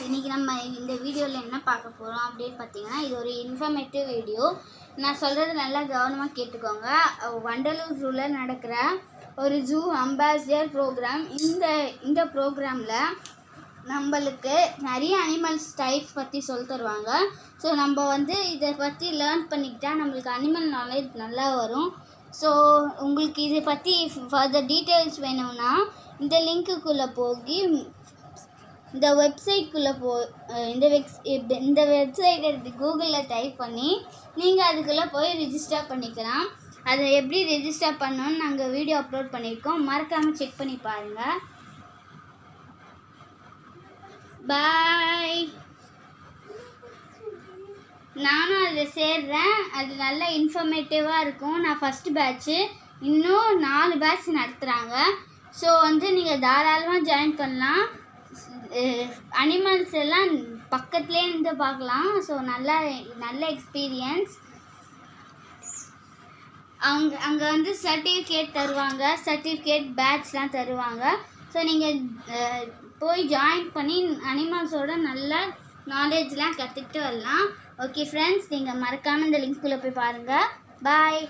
இன்றைக்கி நம்ம இந்த வீடியோவில் என்ன பார்க்க போகிறோம் அப்படின்னு பார்த்தீங்கன்னா, இது ஒரு இன்ஃபர்மேட்டிவ் வீடியோ. நான் சொல்கிறது நல்லா கவனமாக கேட்டுக்கோங்க. வண்டலூர் ஜூவில் நடக்கிற ஒரு ஜூ அம்பாசிடர் ப்ரோக்ராம். இந்த ப்ரோக்ராமில் நம்மளுக்கு நிறைய அனிமல்ஸ் டைப்ஸ் பற்றி சொல்லி தருவாங்க. ஸோ நம்ம இதை பற்றி லேர்ன் பண்ணிக்கிட்டால் நம்மளுக்கு அனிமல் நாலேஜ் நல்லா வரும். ஸோ உங்களுக்கு இதை பற்றி ஃபர்தர் டீட்டெயில்ஸ் வேணும்னா இந்த லிங்க்குள்ளே போய் இந்த வெப்சைட்குள்ளே இந்த வெப்சைட்டை கூகுளில் டைப் பண்ணி நீங்கள் அதுக்குள்ளே போய் ரிஜிஸ்டர் பண்ணிக்கலாம். அதை எப்படி ரெஜிஸ்டர் பண்ணணும்னு நாங்கள் வீடியோ அப்லோட் பண்ணியிருக்கோம். மறக்காமல் செக் பண்ணி பாருங்கள். பாய். நானும் அதில் சேர்றேன். அது நல்ல இன்ஃபர்மேட்டிவாக இருக்கும். நான் ஃபஸ்ட்டு பேட்ச்சு, இன்னும் 4 பேட்ச் நடத்துகிறாங்க. ஸோ நீங்கள் தாராளமாக ஜாயின் பண்ணலாம். அனிமல்ஸ் எல்லாம் பக்கத்துலேயே இருந்து பார்க்கலாம். ஸோ நல்ல எக்ஸ்பீரியன்ஸ். அங்கே சர்டிஃபிகேட் தருவாங்க, சர்டிஃபிகேட் பேட்ச்லாம் தருவாங்க. ஸோ நீங்கள் போய் ஜாயின் பண்ணி அனிமல்ஸோட நல்ல நாலேஜ்லாம் கற்றுக்கிட்டு வரலாம். ஓகே ஃப்ரெண்ட்ஸ், நீங்கள் மறக்காமல் இந்த லிங்க்குள்ளே போய் பாருங்கள். பாய்.